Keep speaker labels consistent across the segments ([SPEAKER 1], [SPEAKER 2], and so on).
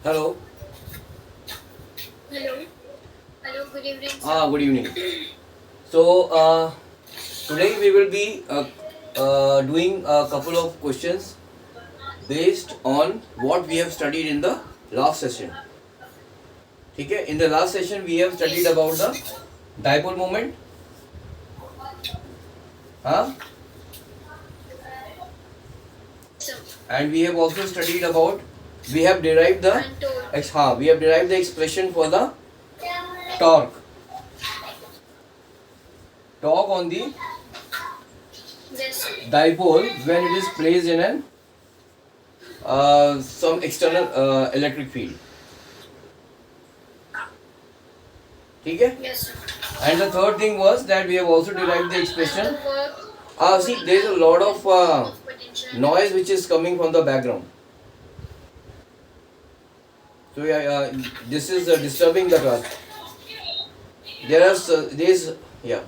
[SPEAKER 1] Hello.
[SPEAKER 2] Hello. Hello, good evening, sir.
[SPEAKER 1] Good evening. So today we will be doing a couple of questions based on what we have studied in the last session. Okay. In the last session we have
[SPEAKER 2] Yes,
[SPEAKER 1] studied
[SPEAKER 2] sir.
[SPEAKER 1] about the dipole moment, huh?
[SPEAKER 2] Sir.
[SPEAKER 1] And we have also studied about we have derived the
[SPEAKER 2] And told.
[SPEAKER 1] we have derived the expression for the torque on the
[SPEAKER 2] Yes, sir.
[SPEAKER 1] dipole when it is placed in an some external electric field. ठीक है?
[SPEAKER 2] Yes, sir.
[SPEAKER 1] And the third thing was that we have also derived the
[SPEAKER 2] And
[SPEAKER 1] expression.
[SPEAKER 2] the work
[SPEAKER 1] See, there is a lot of
[SPEAKER 2] of potential.
[SPEAKER 1] noise which is coming from the background. So yeah, this is disturbing the class. There is yeah.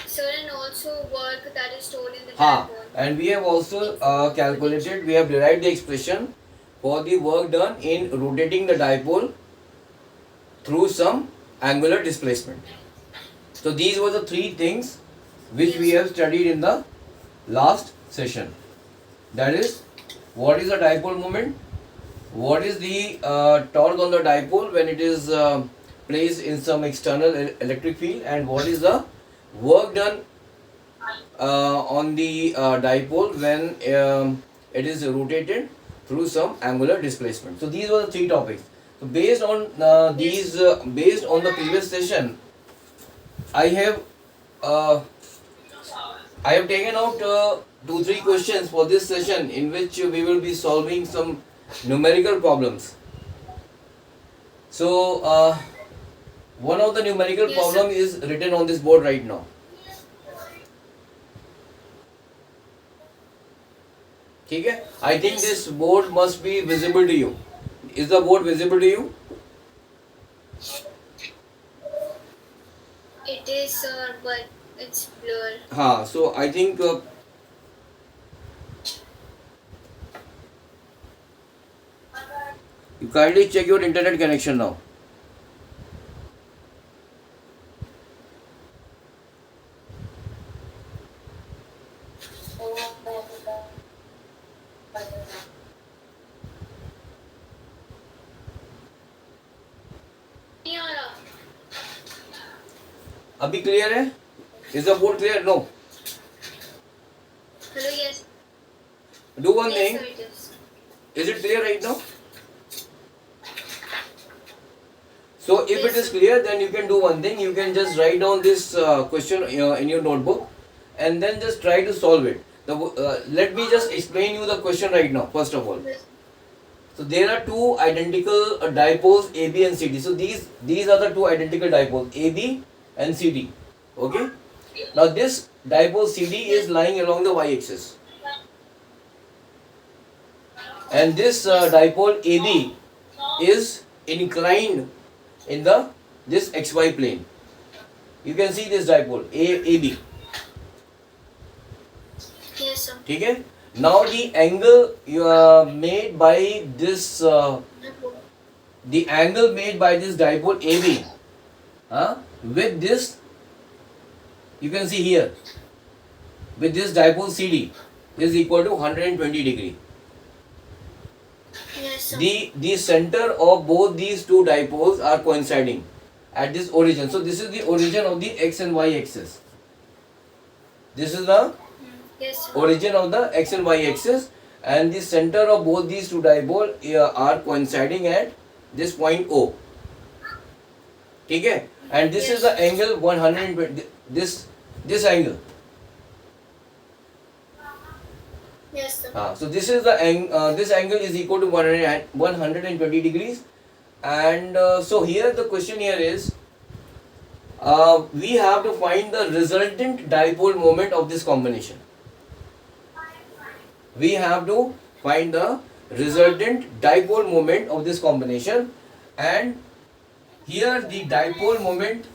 [SPEAKER 2] Sir, and also work that is stored in the
[SPEAKER 1] Ha.
[SPEAKER 2] dipole.
[SPEAKER 1] And we have also calculated. We have derived the expression for the work done in rotating the dipole through some angular displacement. So these were the three things which we have studied in the last session. That is, what is the dipole moment, what is the torque on the dipole when it is placed in some external electric field, and what is the work done on the dipole when it is rotated through some angular displacement. So these were the three topics. So based on based on the previous session, I have uh, taken out 2-3 questions for this session in which we will be solving some numerical problems. So one of the numerical
[SPEAKER 2] Yes,
[SPEAKER 1] problem
[SPEAKER 2] sir.
[SPEAKER 1] is written on this board right now. ठीक है? I think
[SPEAKER 2] Yes,
[SPEAKER 1] this board must be visible to you. Is the board visible to you?
[SPEAKER 2] It is, sir, but it's blur.
[SPEAKER 1] हाँ, so I think you kindly check your internet connection now.
[SPEAKER 2] नहीं आ रहा.
[SPEAKER 1] अभी clear है? Is the board clear? No.
[SPEAKER 2] Hello, yes.
[SPEAKER 1] Do one
[SPEAKER 2] Yes,
[SPEAKER 1] thing.
[SPEAKER 2] sir, it is.
[SPEAKER 1] Is it clear right now? So if
[SPEAKER 2] Yes,
[SPEAKER 1] it is
[SPEAKER 2] sir.
[SPEAKER 1] clear, then you can do one thing. You can just write down this question in your notebook, and then just try to solve it. Let me just explain you the question right now. First of all,
[SPEAKER 2] Yes.
[SPEAKER 1] so there are two identical dipoles AB and CD. So these are the two identical dipoles AB and CD. Okay. Now this dipole CD is lying along the y-axis, and this dipole AB is inclined in the this xy plane. You can see this dipole AB.
[SPEAKER 2] Yes, sir.
[SPEAKER 1] ठीक है? Now the angle made by this the angle made by this dipole AB with this, you can see here, with this dipole CD is equal to 120 degree.
[SPEAKER 2] Yes, sir.
[SPEAKER 1] The center of both these two dipoles are coinciding at this origin. So this is the origin of the x and y axis. This is the
[SPEAKER 2] Yes, sir.
[SPEAKER 1] origin of the x and y axis, and the center of both these two dipoles are coinciding at this point O. ठीक है? And this is the angle 120. This angle.
[SPEAKER 2] Yes, sir.
[SPEAKER 1] So this is the this angle is equal to 120 degrees, and so here the question here is we have to find the resultant dipole moment of this combination. We have to find the resultant dipole moment of this combination, and here the dipole moment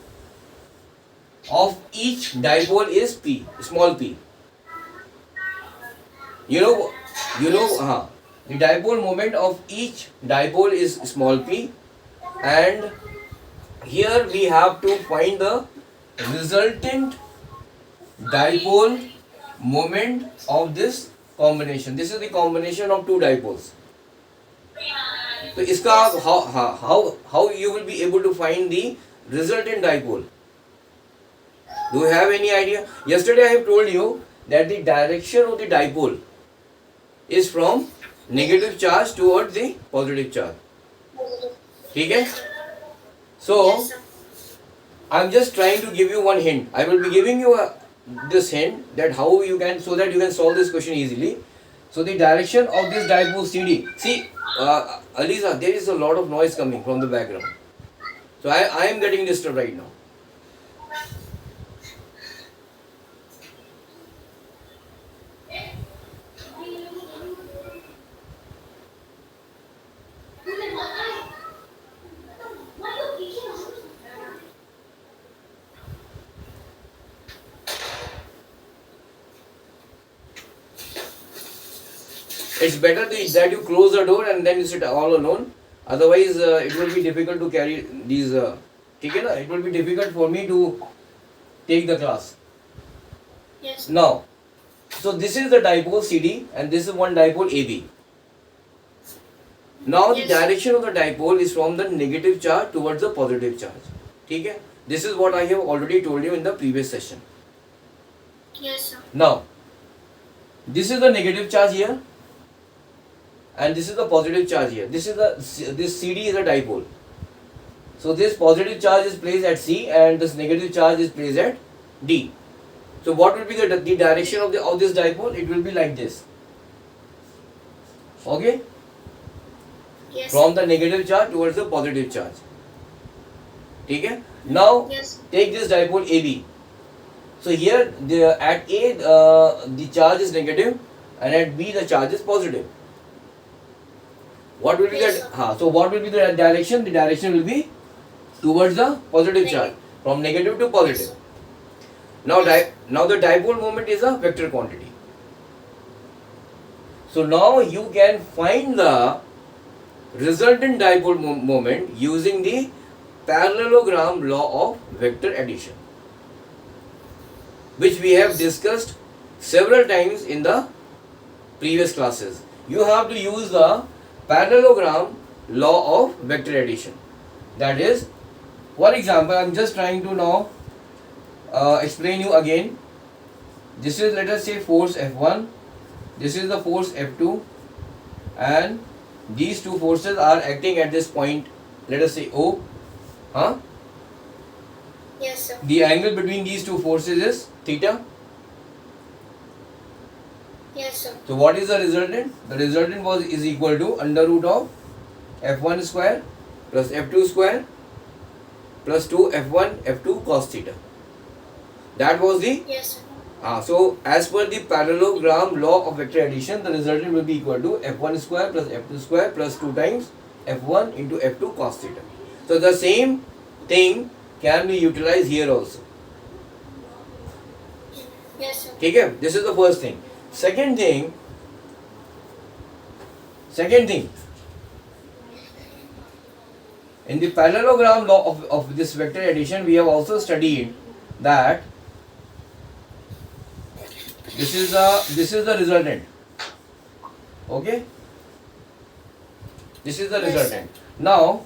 [SPEAKER 1] of each dipole is P, small p. You know, the dipole moment of each dipole is small p, and here we have to find the resultant dipole moment of this combination. This is the combination of two dipoles. So इसका आप how you will be able to find the resultant dipole? Do you have any idea? Yesterday I have told you that the direction of the dipole is from negative charge towards the positive charge. ठीक है? So
[SPEAKER 2] Yes, sir.
[SPEAKER 1] I'm just trying to give you one hint. I will be giving you this hint that how you can, so that you can solve this question easily. So the direction of this dipole CD. See, Aliza, there is a lot of noise coming from the background. So I am getting disturbed right now. It's better that you close the door and then you sit all alone. Otherwise, it will be difficult to carry these. ठीक है ना? It will be difficult for me to take the class.
[SPEAKER 2] Yes.
[SPEAKER 1] Now, so this is the dipole CD and this is one dipole AB. Now the
[SPEAKER 2] Yes.
[SPEAKER 1] direction of the dipole is from the negative charge towards the positive charge. ठीक है? This is what I have already told you in the previous session.
[SPEAKER 2] Yes, sir.
[SPEAKER 1] Now, this is the negative charge here, and this is the positive charge here. This CD is a dipole. So this positive charge is placed at C, and this negative charge is placed at D. So what will be the direction of this dipole? It will be like this. Okay,
[SPEAKER 2] Yes.
[SPEAKER 1] from the negative charge towards the positive charge. ठीक है? Now
[SPEAKER 2] Yes.
[SPEAKER 1] take this dipole AB. So here at A the charge is negative, and at B the charge is positive. What will be
[SPEAKER 2] Yes,
[SPEAKER 1] that? So what will be the direction? The direction will be towards the positive charge,
[SPEAKER 2] Negative.
[SPEAKER 1] from negative to positive. Now, now the dipole moment is a vector quantity. So now you can find the resultant dipole moment using the parallelogram law of vector addition, which we have discussed several times in the previous classes. You have to use the parallelogram law of vector addition. That is, for example, I am just trying to now explain you again. This is, let us say, force F1, this is the force F2, and these two forces are acting at this point, let us say O.
[SPEAKER 2] Yes, sir.
[SPEAKER 1] The angle between these two forces is theta.
[SPEAKER 2] Yes, sir.
[SPEAKER 1] So what is the resultant? The resultant is equal to under root of F1 square plus F2 square plus 2 F1 F2 cos theta. That was the
[SPEAKER 2] Yes, sir.
[SPEAKER 1] so as per the parallelogram law of vector addition, the resultant will be equal to F1 square plus F2 square plus 2 times F1 into F2 cos theta. So the same thing can be utilized here also.
[SPEAKER 2] Yes, sir.
[SPEAKER 1] ठीक है? This is the first thing. Second thing, in the parallelogram law of this vector addition, we have also studied that this is the resultant. Okay, this is the
[SPEAKER 2] Yes,
[SPEAKER 1] resultant. Now,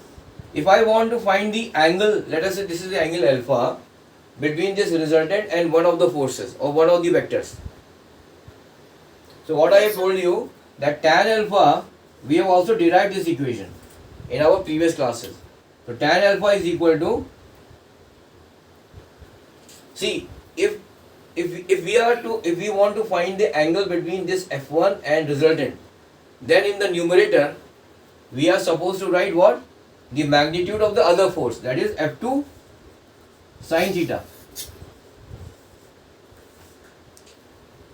[SPEAKER 1] if I want to find the angle, let us say this is the angle alpha between this resultant and one of the forces or one of the vectors. So what I have told you, that tan alpha, we have also derived this equation in our previous classes. So tan alpha is equal to, see, if we want to find the angle between this F1 and resultant, then in the numerator we are supposed to write what? The magnitude of the other force, that is F2 sin theta.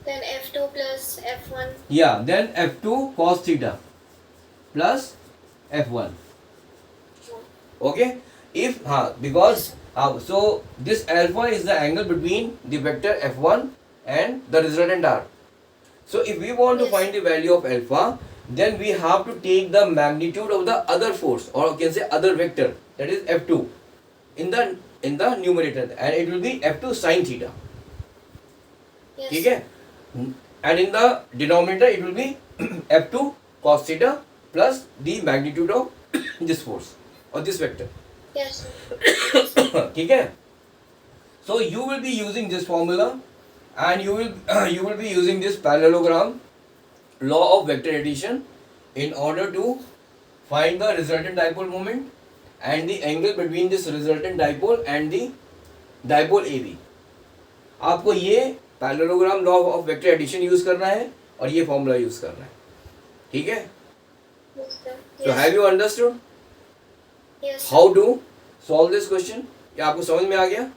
[SPEAKER 2] Then F2 plus F1.
[SPEAKER 1] Yeah, then F2 cos theta plus F1. Okay, if because So this alpha is the angle between the vector f1 and the resultant r. So if we want to
[SPEAKER 2] Yes.
[SPEAKER 1] find the value of alpha, then we have to take the magnitude of the other force, or you can say other vector, that is f2, in the numerator, and it will be f2 sin theta.
[SPEAKER 2] Yes.
[SPEAKER 1] ठीक है? And in the denominator it will be f2 cos theta plus the magnitude of this force or this vector.
[SPEAKER 2] Yes, sir.
[SPEAKER 1] ठीक है? So you will be using this formula, and you will be using this parallelogram law of vector addition in order to find the resultant dipole moment and the angle between this resultant dipole and the dipole AB. आपको ये parallelogram law of vector addition use करना है और ये formula use करना है. ठीक है?
[SPEAKER 2] Yes, sir.
[SPEAKER 1] So
[SPEAKER 2] Yes.
[SPEAKER 1] have you understood
[SPEAKER 2] Yes, sir.
[SPEAKER 1] how to solve this question? क्या आपको समझ में आ गया?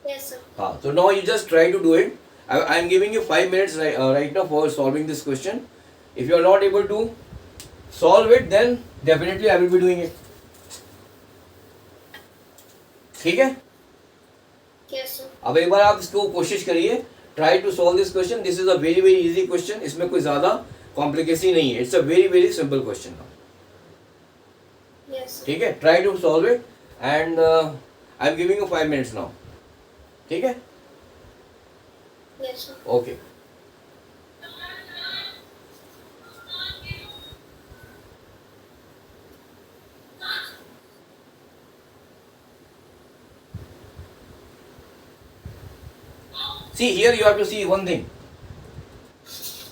[SPEAKER 2] Yes, sir.
[SPEAKER 1] हाँ, so now you just try to do it. I am giving you 5 minutes right now for solving this question. If you are not able to solve it, then definitely I will be doing it. ठीक है?
[SPEAKER 2] Yes, sir.
[SPEAKER 1] अब एक बार आप इसको कोशिश करिए. Try to solve this question. This is a very very easy question. इसमें कोई ज़्यादा complication नहीं है. It's a very very simple question.
[SPEAKER 2] Yes, sir.
[SPEAKER 1] ठीक है? Try to solve it, and I am giving you 5 minutes now. ठीक है?
[SPEAKER 2] Yes, sir.
[SPEAKER 1] Okay. See, here you have to see one thing.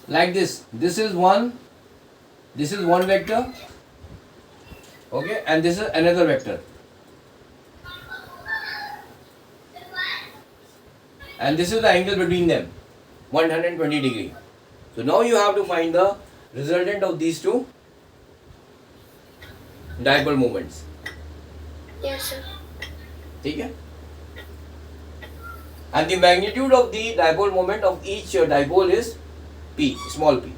[SPEAKER 1] Like this. This is one vector. Okay, and this is another vector. And this is the angle between them, 120 degree. So now you have to find the resultant of these two dipole moments.
[SPEAKER 2] Yes, sir.
[SPEAKER 1] ठीक है? And the magnitude of the dipole moment of each dipole is p, small p.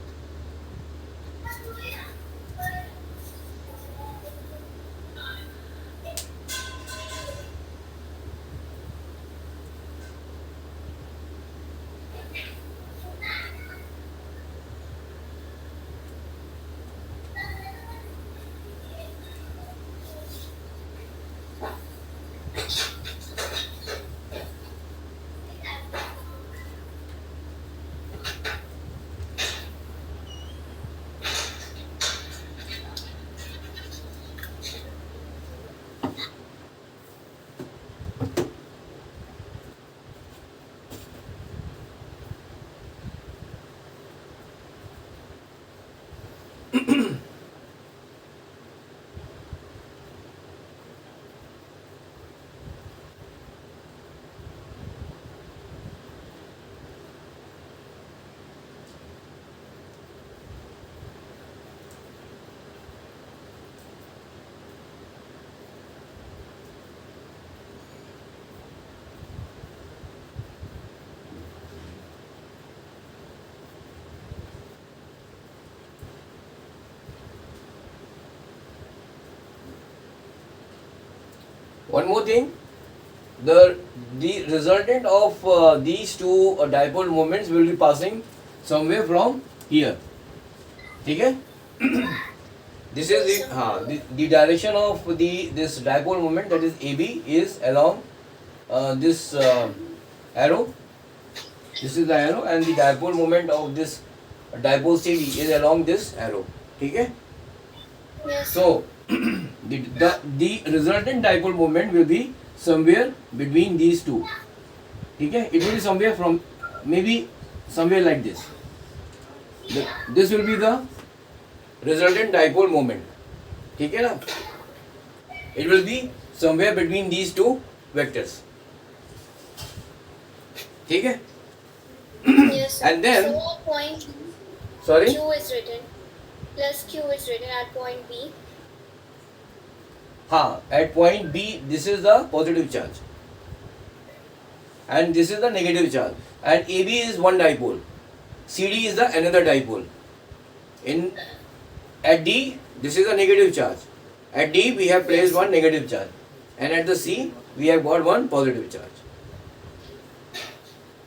[SPEAKER 1] One more thing, the resultant of these two dipole moments will be passing somewhere from here. ठीक है? This is the direction of this dipole moment, that is AB, is along this arrow. This is the arrow, and the dipole moment of this dipole CD is along this arrow. ठीक है?
[SPEAKER 2] Yes.
[SPEAKER 1] So the resultant dipole moment will be somewhere between these two. ठीक है? It will be somewhere from, maybe somewhere like this. This will be the resultant dipole moment. ठीक है ना? It will be somewhere between these two vectors. ठीक है?
[SPEAKER 2] Yes, sir.
[SPEAKER 1] And then-
[SPEAKER 2] so point
[SPEAKER 1] Sorry?
[SPEAKER 2] Q is written. Plus Q is written at point B.
[SPEAKER 1] हाँ, at point B, this is the positive charge, and this is the negative charge, and AB is one dipole, CD is the another dipole. At D, this is a negative charge. At D, we have placed one negative charge, and at the C, we have got one positive charge.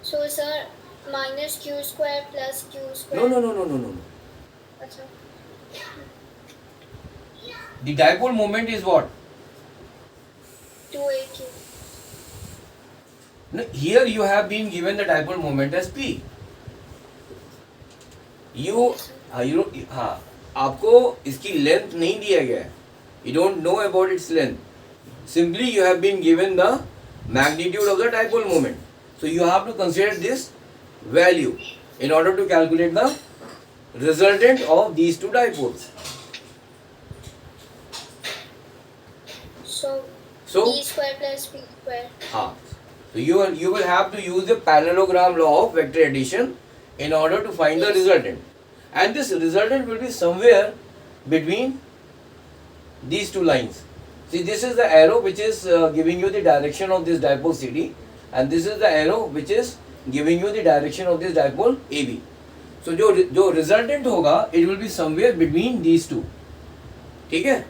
[SPEAKER 2] So sir, minus q square plus q square.
[SPEAKER 1] No.
[SPEAKER 2] अच्छा.
[SPEAKER 1] The dipole moment is what?
[SPEAKER 2] 2aq.
[SPEAKER 1] No, here you have been given the dipole moment as p. हाँ, आपको इसकी length नहीं दिया गया है. You don't know about its length. Simply you have been given the magnitude of the dipole moment. So you have to consider this value in order to calculate the resultant of these two dipoles.
[SPEAKER 2] So p square plus p square.
[SPEAKER 1] हाँ, so you will have to use the parallelogram law of vector addition in order to find the resultant, and this resultant will be somewhere between these two lines. See, this is the arrow which is giving you the direction of this dipole CD, and this is the arrow which is giving you the direction of this dipole AB. So जो resultant होगा, it will be somewhere between these two. ठीक है?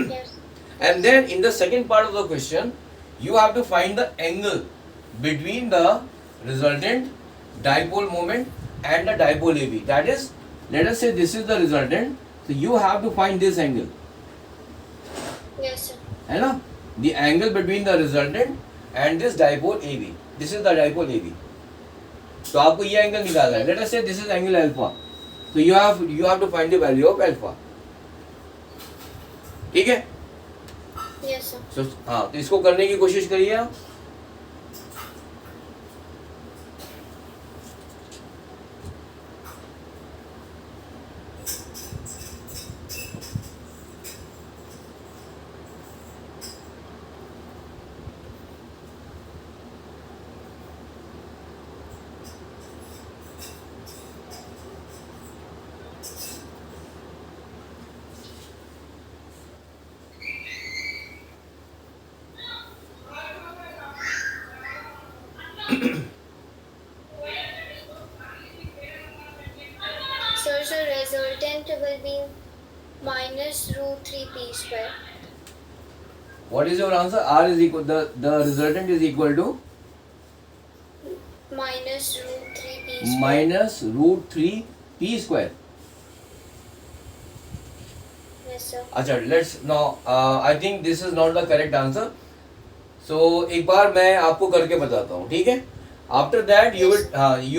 [SPEAKER 2] Yes.
[SPEAKER 1] And then in the second part of the question, you have to find the angle between the resultant dipole moment and the dipole AB. That is, let us say this is the resultant, so you have to find this angle.
[SPEAKER 2] Yes sir.
[SPEAKER 1] है ना? The angle between the resultant and this dipole AB. This is the dipole AB. तो आपको ये angle निकालना है. Let us say this is angle alpha. So you have to find the value of alpha. ठीक है?
[SPEAKER 2] Yes sir.
[SPEAKER 1] So हाँ, तो इसको करने की कोशिश करिए आप.
[SPEAKER 2] So resultant will be minus root 3 p square.
[SPEAKER 1] What is your answer? R is equal, the resultant is equal to
[SPEAKER 2] Minus root 3 p square.
[SPEAKER 1] minus root 3 p square.
[SPEAKER 2] Yes sir.
[SPEAKER 1] अच्छा, let's now I think this is not the correct answer. So एक बार मैं आपको करके बताता हूँ, ठीक है? After that you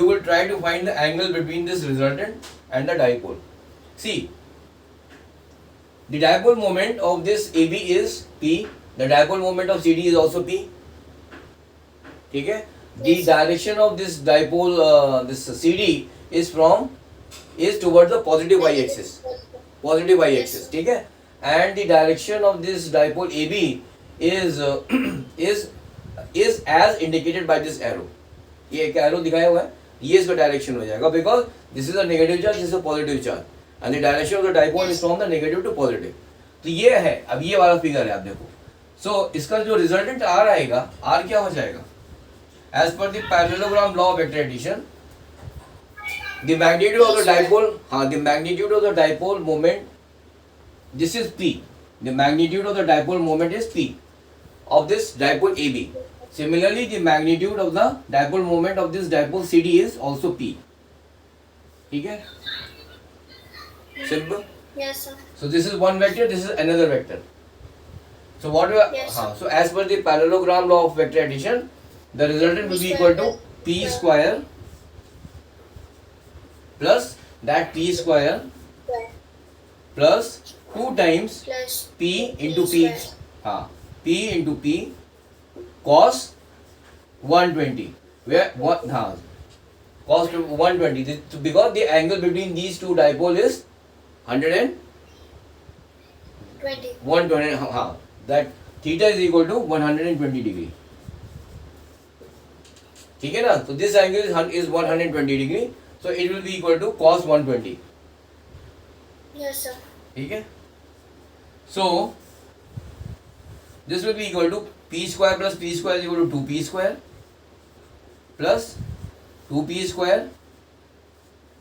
[SPEAKER 1] will try to find the angle between this resultant and the dipole. See, the dipole moment of this AB is P. The dipole moment of CD is also P. ठीक है? The
[SPEAKER 2] Yes.
[SPEAKER 1] direction of this dipole, this CD is towards the positive y-axis. Positive y-axis,
[SPEAKER 2] Yes.
[SPEAKER 1] ठीक है? And the direction of this dipole AB is is as indicated by this arrow. ये एक arrow दिखाया हुआ है, ये इसका direction हो जाएगा, because this is a negative charge, this is a positive charge, and the direction of the dipole is from the negative to positive. तो ये है, अब ये वाला फिगर है, आप देखो. So इसका जो resultant R आएगा, R क्या हो जाएगा? As per the parallelogram law of vector addition, the magnitude of the dipole, the magnitude of the dipole moment, this is P. The magnitude of the dipole moment is P of this dipole AB. Similarly, the magnitude of the dipole moment of this dipole CD is also P. ठीक है? Simple.
[SPEAKER 2] Yes sir.
[SPEAKER 1] So this is one vector, this is another vector. So what we are,
[SPEAKER 2] Yes, sir.
[SPEAKER 1] so as per the parallelogram law of vector addition, the resultant will be equal to P square plus that P square
[SPEAKER 2] Square
[SPEAKER 1] plus 2 times
[SPEAKER 2] plus
[SPEAKER 1] P into P.
[SPEAKER 2] square.
[SPEAKER 1] हाँ, P into P cos 120. Where what? हाँ, cos 120. Because the angle between these two dipole is 100 and
[SPEAKER 2] 20.
[SPEAKER 1] 120. हाँ, that theta is equal to 120 degree. ठीक है ना? तो this angle is 120 degree. So it will be equal to cos 120.
[SPEAKER 2] Yes sir.
[SPEAKER 1] ठीक है? So this will be equal to P square plus P square is equal to 2P square plus 2P square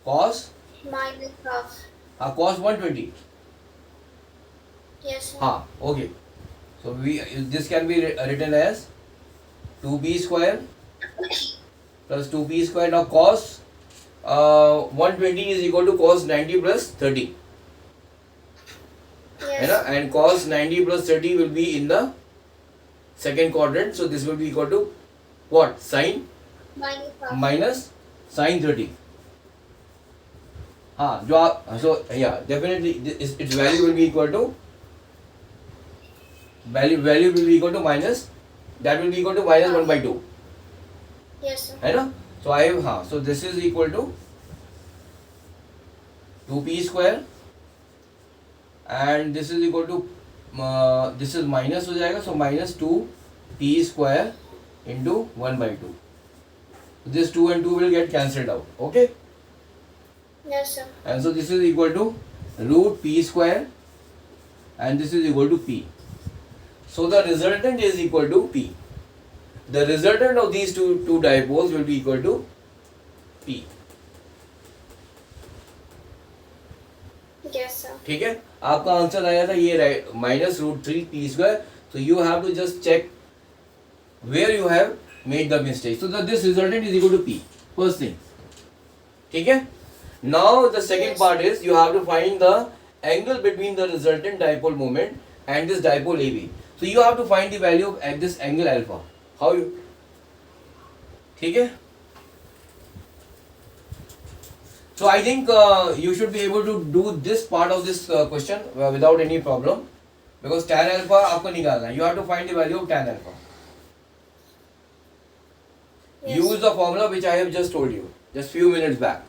[SPEAKER 1] cos
[SPEAKER 2] Minus half.
[SPEAKER 1] cos 120.
[SPEAKER 2] Yes sir.
[SPEAKER 1] हाँ, okay. So this can be written as 2p square plus 2p square. Now cos 120 is equal to cos 90 plus 30. है ना?
[SPEAKER 2] Yes.
[SPEAKER 1] And cos 90 plus 30 will be in the second quadrant. So this will be equal to what? Sin
[SPEAKER 2] Minus half.
[SPEAKER 1] minus sin 30. हाँ जो आप so yeah definitely its value will be equal to value will be equal to minus that will be equal to minus 1 by 2
[SPEAKER 2] Yes, sir.
[SPEAKER 1] है ना? So I have हाँ so this is equal to 2p square and this is equal to this is minus हो जाएगा so minus 2p square into 1 by 2. This 2 and 2 will get cancelled out. Okay.
[SPEAKER 2] Yes, sir.
[SPEAKER 1] And so this is equal to root p square and this is equal to p. So the resultant is equal to p. The resultant of these two dipoles will be equal to p.
[SPEAKER 2] Yes, sir.
[SPEAKER 1] ठीक है, आपका answer आया था ये minus root three P square. So you have to just check where you have made the mistake. So this resultant is equal to p. First thing. ठीक है. Now the second
[SPEAKER 2] Yes.
[SPEAKER 1] part is you have to find the angle between the resultant dipole moment and this dipole AB. So you have to find the value of at this angle alpha. How you? ठीक है. So I think you should be able to do this part of this question without any problem because tan alpha आपको निकालना है. You have to find the value of tan alpha.
[SPEAKER 2] Yes.
[SPEAKER 1] Use the formula which I have just told you just few minutes back.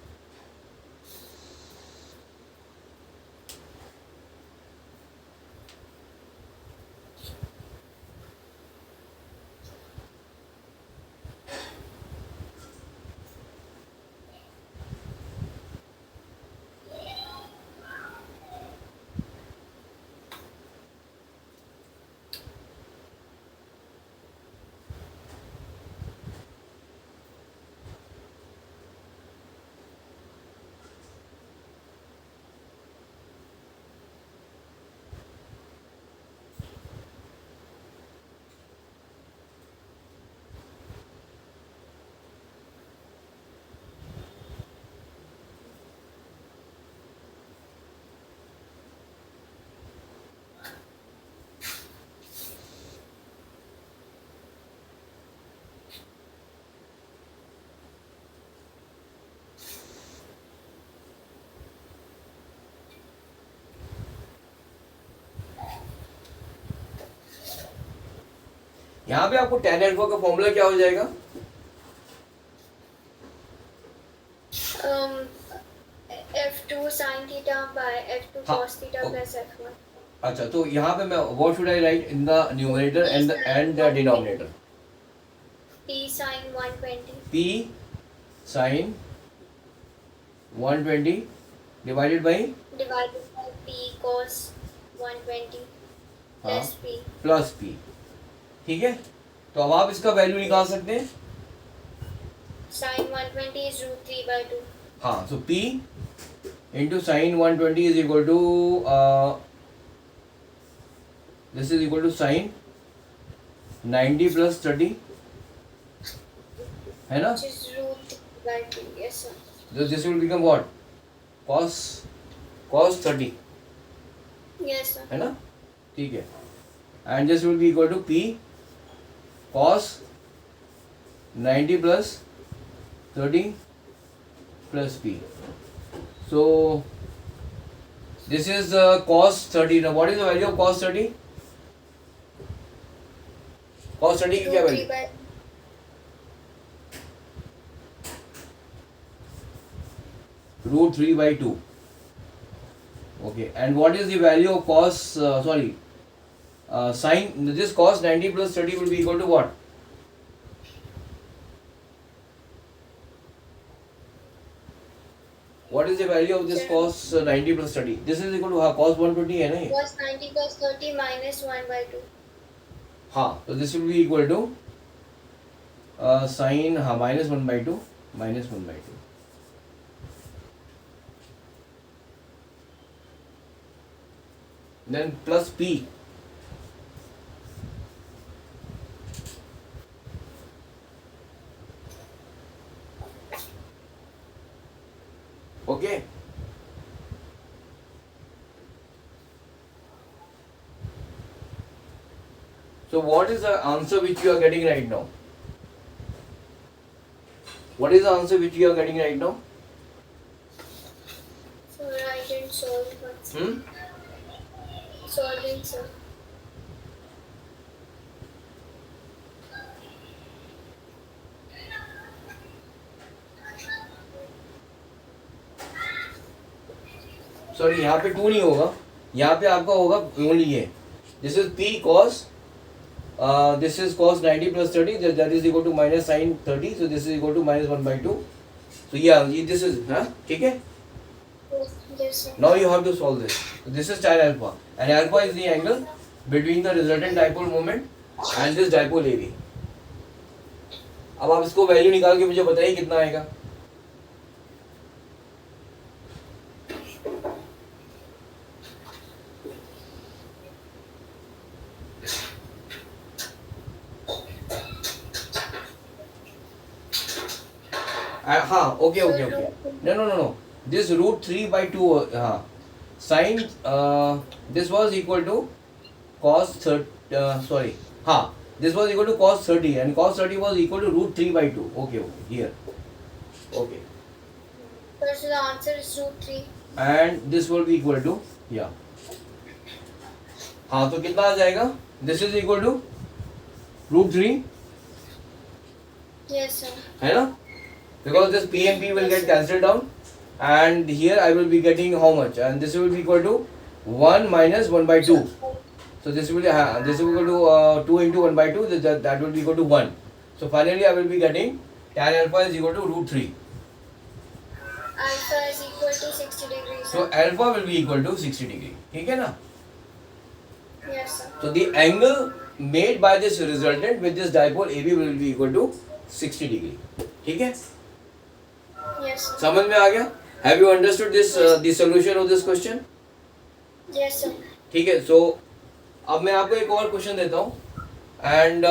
[SPEAKER 1] यहाँ पे आपको tan alpha का formula क्या हो जाएगा?
[SPEAKER 2] F2 sin theta by F2
[SPEAKER 1] हाँ,
[SPEAKER 2] cos theta
[SPEAKER 1] okay.
[SPEAKER 2] plus F1.
[SPEAKER 1] अच्छा तो यहाँ पे मैं what should I write in the numerator and the denominator?
[SPEAKER 2] P sin 120.
[SPEAKER 1] P sin 120 divided by
[SPEAKER 2] Divided by P cos 120
[SPEAKER 1] हाँ
[SPEAKER 2] plus P.
[SPEAKER 1] Plus P. ठीक है, तो अब आप इसका वैल्यू निकाल सकते हैं.
[SPEAKER 2] Sin 120 is root 3 by 2.
[SPEAKER 1] हाँ सो P into sin 120 is equal to this is equal to sin 90 plus 30 है ना?
[SPEAKER 2] Which is root 3 by 2. Yes, sir.
[SPEAKER 1] So this will become what? cos 30
[SPEAKER 2] Yes, sir.
[SPEAKER 1] है ना? ठीक है, and this will be equal to P cos 90 plus 30 plus P. So this is cos 30. Now what is the value of cos 30? Cos 30 की क्या
[SPEAKER 2] Root 3
[SPEAKER 1] value?
[SPEAKER 2] by
[SPEAKER 1] Root 3 by 2. Okay, and what is the value of cos sin this cos 90 plus 30 will be equal to what? What is the value of this cos 90 plus 30? This is equal to cos 120 है ना ये?
[SPEAKER 2] cos 90 plus 30 minus 1 by 2.
[SPEAKER 1] हाँ, तो this will be equal to sin हाँ minus 1 by 2 minus 1 by 2. Then plus P. Okay. So what is the answer which you are getting right now? What is the answer which you are getting right now?
[SPEAKER 2] Sir, I didn't solve but solving, sir.
[SPEAKER 1] Sorry, यहाँ पे 2 नहीं होगा, यहाँ पे आपका होगा only ये. This is P cos, this is cos 90 plus 30, that is equal to minus sin 30, so this is equal to minus 1 by 2. So yeah, this is, ठीक है.
[SPEAKER 2] Yes, sir.
[SPEAKER 1] Now you have to solve this. So this is tan alpha, and alpha is the angle between the resultant dipole moment and this dipole AB. अब आप इसको value निकाल के मुझे बताइए कितना आएगा. हाँ, okay. No. This root 3 by 2, हाँ, sin, this was equal to cos 30, sorry, हाँ, this was equal to cos 30 and cos 30 was equal to root 3 by 2. Okay, here. Okay.
[SPEAKER 2] So the answer is root 3.
[SPEAKER 1] And this will be equal to, yeah. हाँ, तो कितना आ जाएगा? This is equal to root 3.
[SPEAKER 2] Yes, sir.
[SPEAKER 1] है ना? Because this P and P will get cancelled down, and here I will be getting how much? And this will be equal to 1 minus 1 by 2. So this will this will equal to 2 into 1 by 2. That will be equal to 1. So finally I will be getting tan alpha is equal to root 3.
[SPEAKER 2] Alpha is equal to 60 degrees.
[SPEAKER 1] So alpha will be equal to 60 degree. ठीक है ना?
[SPEAKER 2] Yes, sir.
[SPEAKER 1] So the angle made by this resultant with this dipole AB will be equal to 60 degree. ठीक है?
[SPEAKER 2] Yes, sir.
[SPEAKER 1] समझ में आ गया? Have you understood this the solution of this question?
[SPEAKER 2] Yes, sir.
[SPEAKER 1] ठीक है. So अब मैं आपको एक और क्वेश्चन देता हूँ, and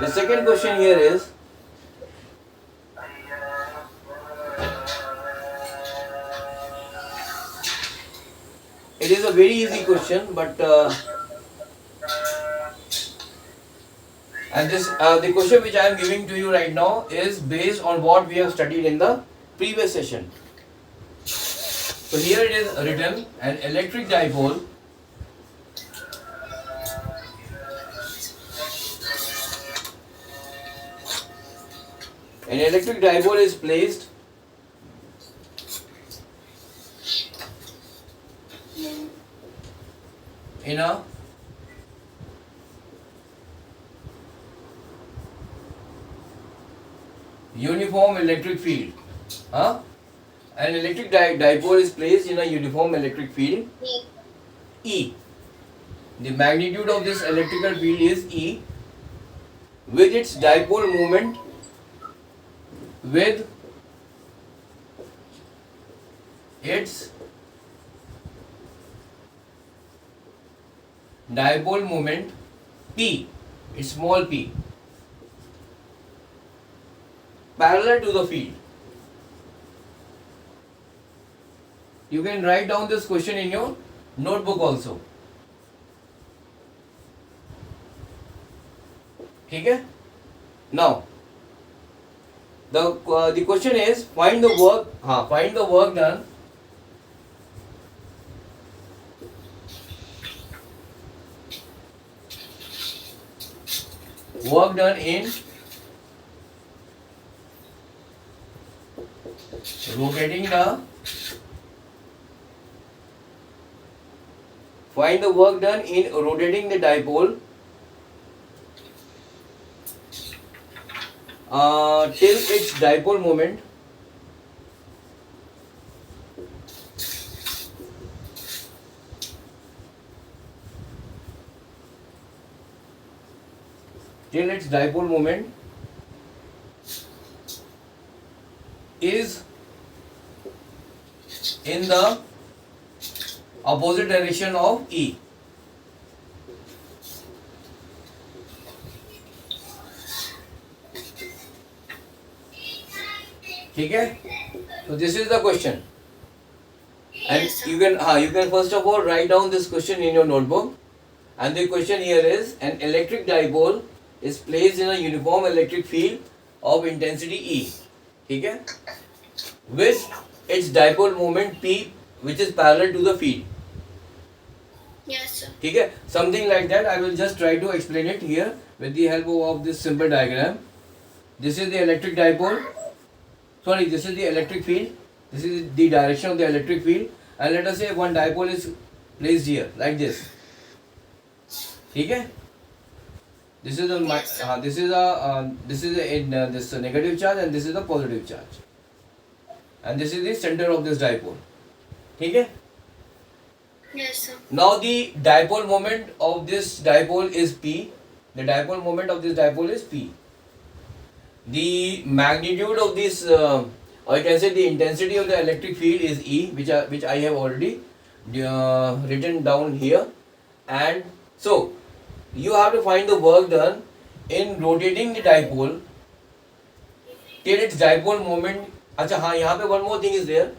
[SPEAKER 1] the second question here is, it is a very easy question, but and this the question which I am giving to you right now is based on what we have studied in the previous session. So here it is written, an electric dipole is placed in a uniform electric field. An electric dipole is placed in a uniform electric field E. The magnitude of this electrical field is E, with its dipole moment P, it's small p, parallel to the field. You can write down this question in your notebook also. ठीक है? Now the question is, find the work done in rotating the dipole till its dipole moment is in the opposite direction of E. ठीक है? So this is the question. And
[SPEAKER 2] Yes, sir.
[SPEAKER 1] you can first of all write down this question in your notebook. And the question here is, an electric dipole is placed in a uniform electric field of intensity E. ठीक है? With its dipole moment P, which is parallel to the field.
[SPEAKER 2] Yes, sir.
[SPEAKER 1] ठीक है? Something like that. I will just try to explain it here with the help of this simple diagram. This is the electric dipole. Sorry, this is the electric field. This is the direction of the electric field. And let us say one dipole is placed here like this. ठीक है? This is a
[SPEAKER 2] Yes, sir.
[SPEAKER 1] this is this negative charge and this is the positive charge. And this is the center of this dipole. ठीक है?
[SPEAKER 2] Yes, sir.
[SPEAKER 1] Now the dipole moment of this dipole is P. The dipole moment of this dipole is P. The magnitude of this, or you can say the intensity of the electric field is E, which I have already written down here. And so you have to find the work done in rotating the dipole till its dipole moment. अच्छा हाँ, यहाँ पे one more thing is there.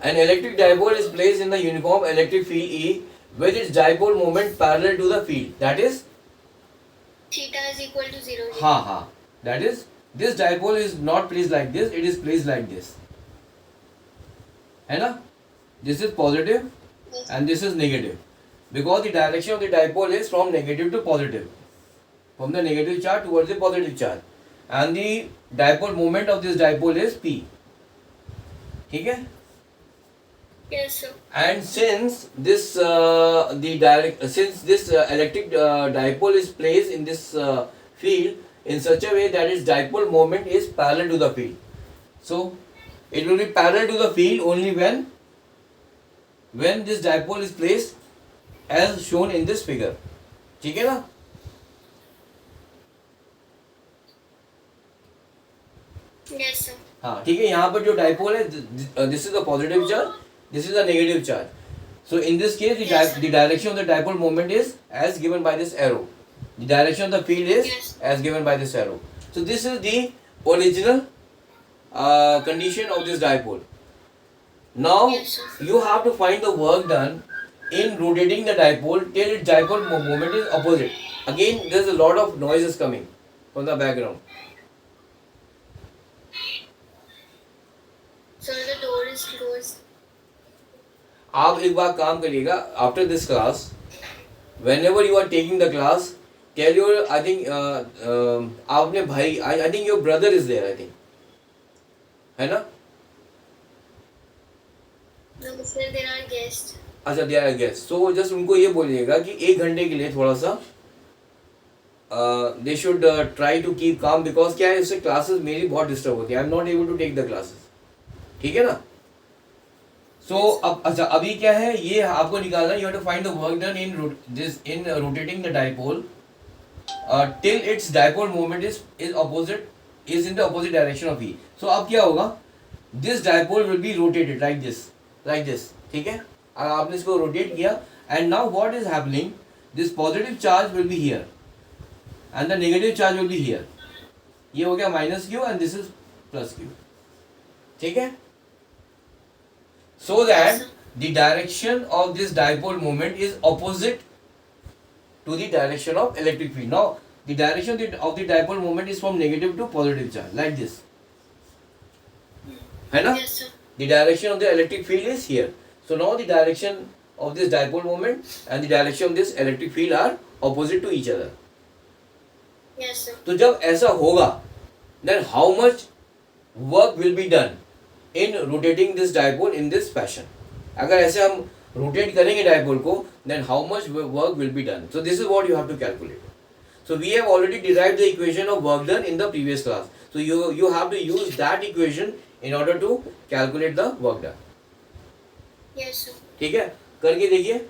[SPEAKER 1] An electric dipole is placed in the uniform electric field E with its dipole moment parallel to the field. That is,
[SPEAKER 2] Theta is equal to 0.
[SPEAKER 1] हाँ हाँ, that is, this dipole is not placed like this, it is placed like this. है ना? This is positive
[SPEAKER 2] Yes.
[SPEAKER 1] and this is negative. Because the direction of the dipole is from negative to positive. From the negative charge towards the positive charge. And the dipole moment of this dipole is P. ठीक है?
[SPEAKER 2] Yes, sir.
[SPEAKER 1] And since this electric dipole is placed in this field in such a way that its dipole moment is parallel to the field, so it will be parallel to the field only when this dipole is placed as shown in this figure. ठीक है ना?
[SPEAKER 2] Yes, sir.
[SPEAKER 1] हाँ ठीक है. यहाँ पर जो dipole है, this is the positive charge, this is the negative charge. So in this case, the direction of the dipole moment is as given by this arrow. The direction of the field is
[SPEAKER 2] Yes.
[SPEAKER 1] as given by this arrow. So this is the original condition of this dipole. Now
[SPEAKER 2] Yes, sir.
[SPEAKER 1] you have to find the work done in rotating the dipole till its dipole moment is opposite. Again, there's a lot of noises coming from the background.
[SPEAKER 2] So the door is closed.
[SPEAKER 1] आप एक बार काम करिएगा, after this class, whenever you are taking the class, tell your, I think आप अपने भाई, I think your brother is there, I think, है ना?
[SPEAKER 2] No, sir, there are guests.
[SPEAKER 1] अच्छा, they are guest. So just उनको ये बोलिएगा कि 1 घंटे के लिए थोड़ा सा they should try to keep calm, because क्या है, इससे क्लासेस मेरी बहुत डिस्टर्ब होती है. I am not able to take the classes. ठीक है ना? सो अब अच्छा, अभी क्या है, ये आपको निकालना, you have to find the work done in rotating the dipole till its dipole moment is opposite, is in the opposite direction of E. So अब क्या होगा, this dipole will be rotated like this. ठीक है? आपने इसको rotate किया, and now what is happening, this positive charge will be here and the negative charge will be here. ये हो गया minus q and this is plus Q. ठीक है? So that the direction of this dipole moment is opposite to the direction of electric field. Now the direction of the dipole moment is from negative to positive charge, like this. है ना?
[SPEAKER 2] Yes, sir.
[SPEAKER 1] The direction of the electric field is here. So now the direction of this dipole moment and the direction of this electric field are opposite to each other.
[SPEAKER 2] Yes, sir.
[SPEAKER 1] तो जब ऐसा होगा, then how much work will be done in rotating this dipole in this fashion? अगर ऐसे हम rotate करेंगे dipole को, then how much work will be done? So this is what you have to calculate. So we have already derived the equation of work done in the previous class. So you have to use that equation in order to calculate the work done.
[SPEAKER 2] Yes, sir.
[SPEAKER 1] ठीक है? करके देखिए.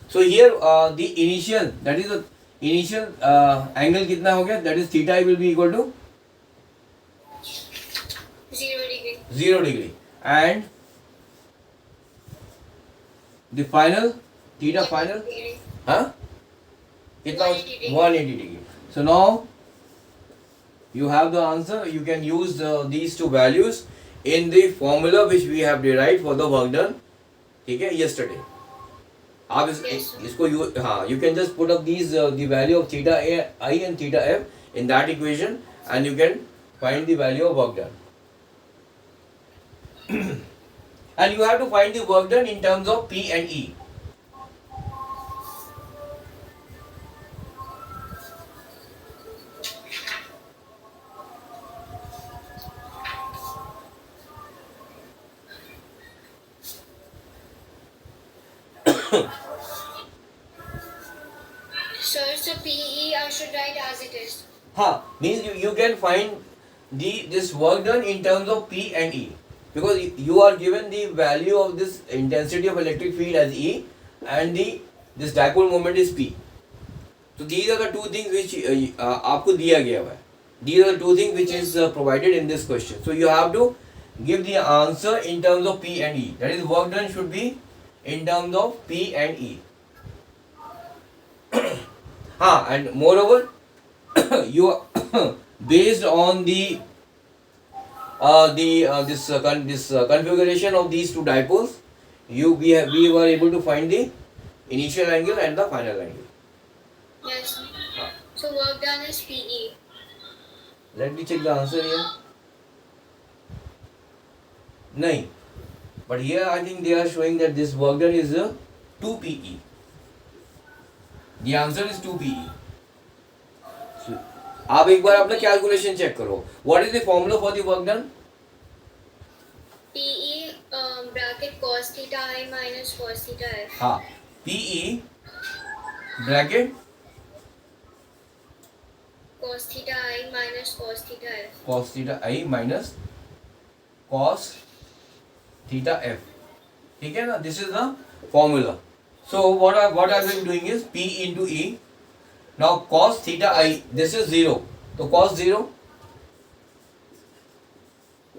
[SPEAKER 1] So here the initial, that is the initial angle कितना हो गया, that is theta will be equal to 0 degree, and the final theta final, huh? कितना? 180 degree. So now you have the answer. You can use these two values in the formula which we have derived for the work done, ठीक है, yesterday. आप इसको you can just put up these the value of theta I and theta f in that equation, and you can find the value of work done. And you have to find the work done in terms of P and E.
[SPEAKER 2] So PE I should write as it is.
[SPEAKER 1] Means you can find this work done in terms of P and E, because you are given the value of this intensity of electric field as E, and this dipole moment is P. So these are the two things which आपको दिया गया है. These are the two things which is provided in this question. So you have to give the answer in terms of P and E. That is, work done should be in terms of P and E. And moreover, you based on this configuration of these two dipoles, we were able to find the initial angle and the final angle.
[SPEAKER 2] Yes. So work done is PE.
[SPEAKER 1] Let me check the answer here. No, but here I think they are showing that this work done is 2 PE. The answer is 2 PE. So, आप एक बार अपना calculation check करो. What is the formula for the work done?
[SPEAKER 2] PE bracket cos theta I minus cos theta f.
[SPEAKER 1] PE bracket
[SPEAKER 2] Cos theta I minus cos theta f.
[SPEAKER 1] cos theta I minus cos theta f. ठीक है ना? This is the formula. So what I have been doing is P into E. Now cos theta I, this is 0. So cos 0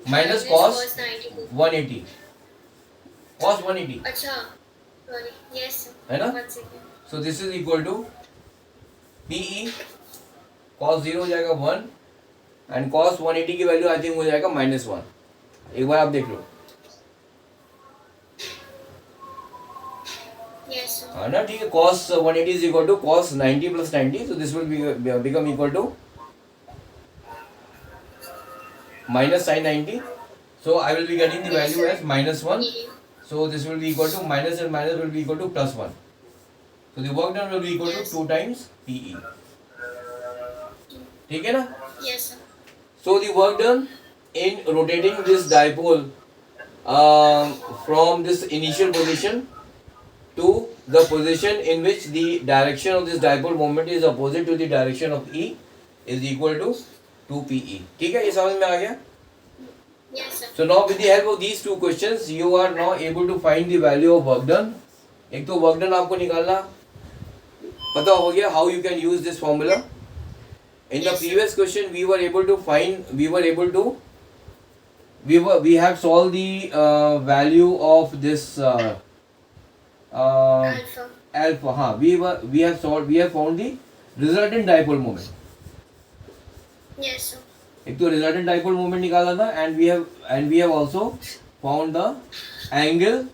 [SPEAKER 1] minus cos
[SPEAKER 2] 92.
[SPEAKER 1] 180. Cos 180.
[SPEAKER 2] अच्छा, sorry. Yes. Sir.
[SPEAKER 1] है ना?
[SPEAKER 2] 1 second.
[SPEAKER 1] So this is equal to PE cos 0 हो जाएगा 1, and cos 180 की value I think हो जाएगा -1. एक बार आप देख लो.
[SPEAKER 2] Yes. Sir.
[SPEAKER 1] हाँ ना, ठीक है. Cos 180 is equal to cos 90 plus 90. So this will become equal to minus sin 90. So I will be getting the value as -1. So this will be equal to minus and minus will be equal to +1. So the work done will be equal to 2 times PE. ठीक है ना?
[SPEAKER 2] Yes. Sir.
[SPEAKER 1] So the work done in rotating this dipole from this initial position to the position in which the direction of this dipole moment is opposite to the direction of E is equal to 2 PE. ठीक है, ये समझ में आ गया?
[SPEAKER 2] Yes. Sir.
[SPEAKER 1] So now with the help of these two questions, you are now able to find the value of work done. एक तो work done आपको निकालना पता हो गया, how you can use this formula. In the previous question, we have solved the value of this
[SPEAKER 2] Alpha.
[SPEAKER 1] We have found the resultant dipole moment.
[SPEAKER 2] Yes. Sir.
[SPEAKER 1] एक तो resultant dipole moment निकाला था, and we have also found the angle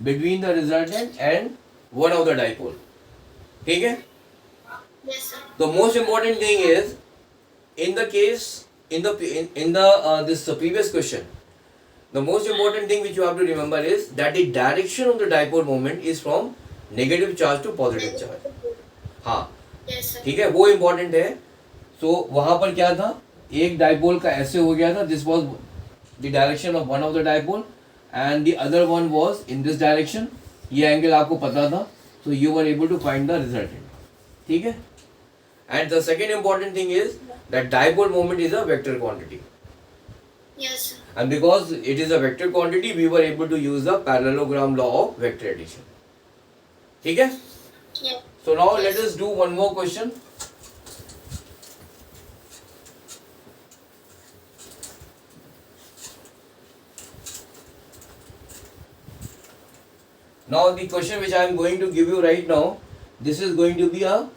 [SPEAKER 1] between the resultant and one of the dipole. ठीक है?
[SPEAKER 2] Yes. Sir.
[SPEAKER 1] The most important thing is, in the case in this previous question, the most important thing which you have to remember is that the direction of the dipole moment is from negative charge to positive charge. हाँ,
[SPEAKER 2] Yes. Sir.
[SPEAKER 1] ठीक है, वो important है. So वहाँ पर क्या था, एक डाइपोल का ऐसे हो गया था, this was the direction of one of the dipole and the other one was in this direction. ये एंगल आपको पता था, so you were able to find the resultant. ठीक है? And the second important thing is that dipole moment is a vector quantity.
[SPEAKER 2] Yes. Sir.
[SPEAKER 1] And because it is a vector quantity, we were able to use the parallelogram law of vector addition. ठीक है?
[SPEAKER 2] Yeah.
[SPEAKER 1] So now let us do one more question. Now the question which I am going to give you right now, this is going to be a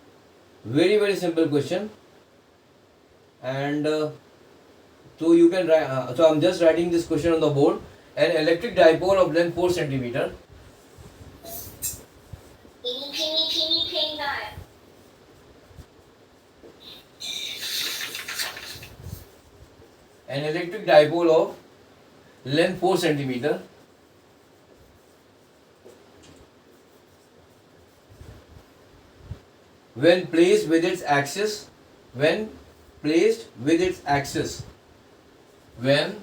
[SPEAKER 1] very simple question, and so you can write. So I'm just writing this question on the board. An electric dipole of length 4 centimeter. An electric dipole of length 4 centimeter when placed with its axis when placed with its axis when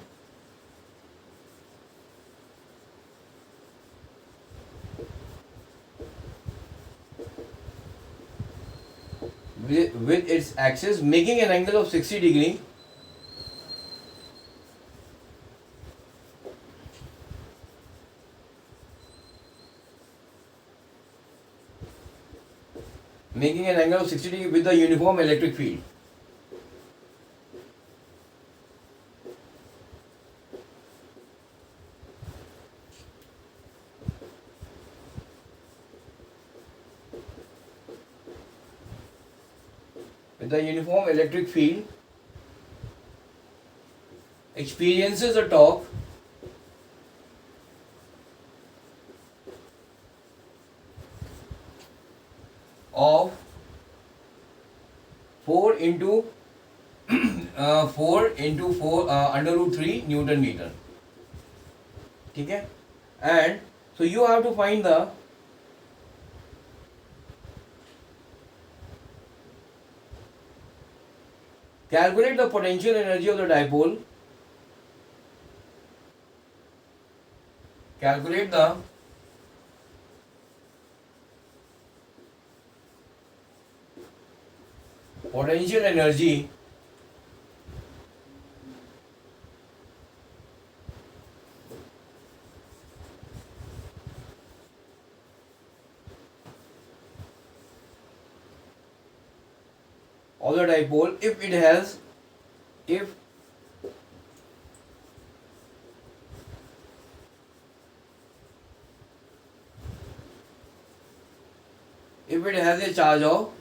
[SPEAKER 1] with its axis making an angle of 60 degree making an angle of 60 degree with the uniform electric field. With the uniform electric field experiences a torque of 4 into 4 into 4 under root 3 Newton meter. ठीक है? And so you have to find the calculate the potential energy of the dipole. Calculate the potential energy of the dipole if it has a charge of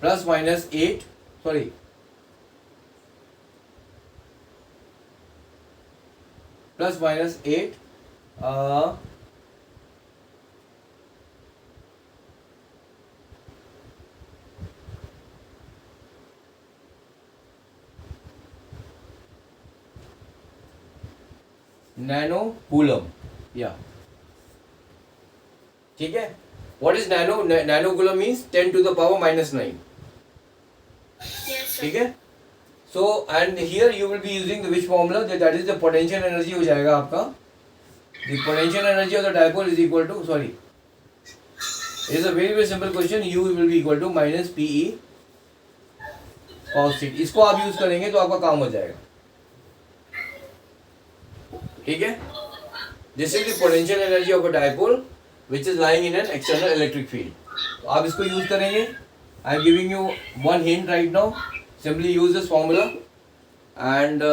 [SPEAKER 1] plus minus 8 nano coulomb. Yeah. ठीक है? What is nano coulomb means 10 to the power minus 9.
[SPEAKER 2] Yes, sir.
[SPEAKER 1] ठीक है? So and here you will be using the which formula, that is the potential energy हो जाएगा आपका. The potential energy of the dipole is equal to, it is a very simple question. U will be equal to minus PE cos theta. इसको आप use करेंगे तो आपका काम हो जाएगा. ठीक है? This is the potential energy of a dipole which is lying in an external electric field. तो आप इसको यूज करेंगे. I am giving you one hint right now. Simply use this formula and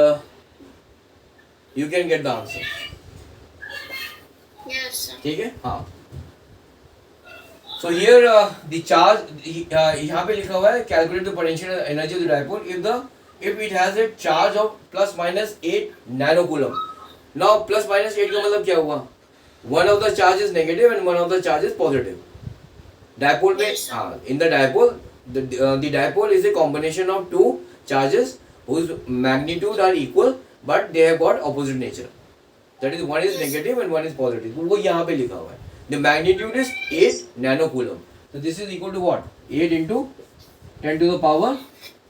[SPEAKER 1] you can get the answer.
[SPEAKER 2] Yes, sir.
[SPEAKER 1] ठीक है? हाँ. So here the charge यहाँ पे लिखा हुआ है calculate the potential energy of the dipole if it has a charge of plus minus 8 nanocoulomb. Now plus minus 8 का मतलब क्या हुआ? One of the charge is negative and one of the charge is positive. Dipole में
[SPEAKER 2] Yes, sir.
[SPEAKER 1] in the dipole the dipole is a combination of two charges whose magnitude are equal but they have got opposite nature. That is one is
[SPEAKER 2] Yes.
[SPEAKER 1] negative and one is positive. वो यहाँ पे लिखा हुआ है. The magnitude is 8 nanocoulomb. So this is equal to what? 8 into 10 to the power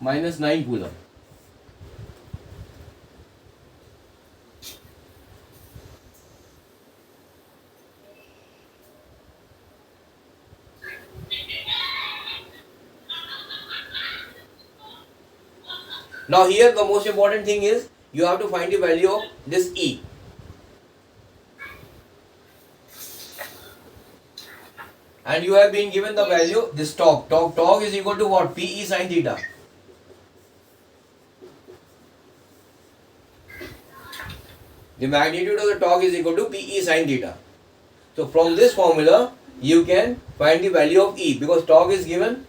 [SPEAKER 1] minus 9 coulomb. Now here the most important thing is you have to find the value of this E. And you have been given the value, this torque. Torque is equal to what? PE sin theta. the magnitude of the torque is equal to PE sin theta. So from this formula, you can find the value of E because torque is given,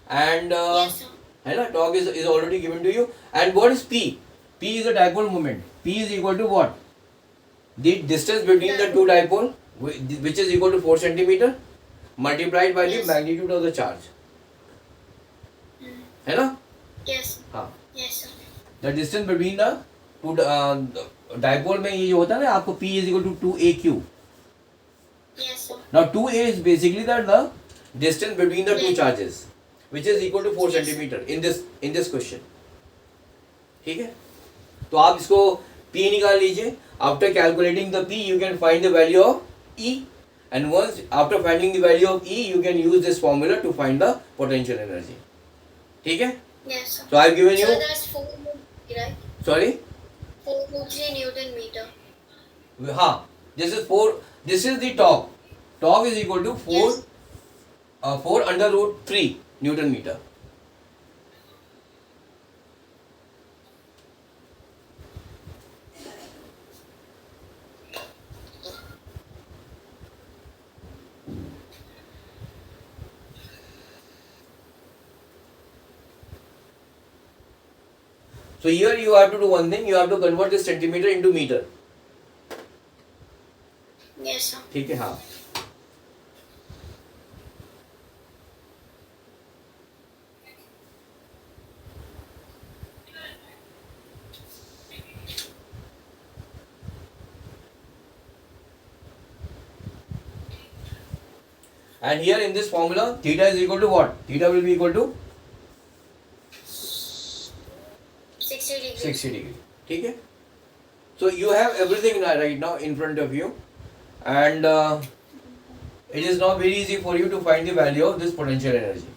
[SPEAKER 1] and
[SPEAKER 2] Yes, sir.
[SPEAKER 1] torque is already given to you. And what is P? P is a dipole moment. P is equal to what? The distance between the two dipole, which is equal to 4 centimeter, multiplied by the
[SPEAKER 2] Yes.
[SPEAKER 1] magnitude of the charge. है ना?
[SPEAKER 2] Yes.
[SPEAKER 1] हाँ.
[SPEAKER 2] Yes, sir.
[SPEAKER 1] The distance between the two dipole में ये जो होता है ना आपको P is equal to 2AQ.
[SPEAKER 2] Yes, sir.
[SPEAKER 1] Now 2A is basically the distance between the two
[SPEAKER 2] Yes.
[SPEAKER 1] charges, which is equal to 4
[SPEAKER 2] Yes.
[SPEAKER 1] centimeter in this question. ठीक है? तो आप इसको P निकाल लीजिए. After calculating the P, you can find the value of E, and once after finding the value of E, you can use this formula to find the potential energy. ठीक है?
[SPEAKER 2] Yes, sir.
[SPEAKER 1] So I've given you.
[SPEAKER 2] So that's 4 right?
[SPEAKER 1] Sorry.
[SPEAKER 2] 423 Newton meter.
[SPEAKER 1] हाँ. This is 4. This is the torque. Torque is equal to 4.
[SPEAKER 2] Yes.
[SPEAKER 1] 4 under root 3 Newton meter. So here you have to do one thing. You have to convert this centimeter into meter.
[SPEAKER 2] Yes, sir.
[SPEAKER 1] ठीक है हाँ. And here in this formula, theta is equal to what? Theta will be equal to
[SPEAKER 2] 60 degrees.
[SPEAKER 1] 60 degree. ठीक है? So you have everything right now in front of you, and it is now very easy for you to find the value of this potential energy.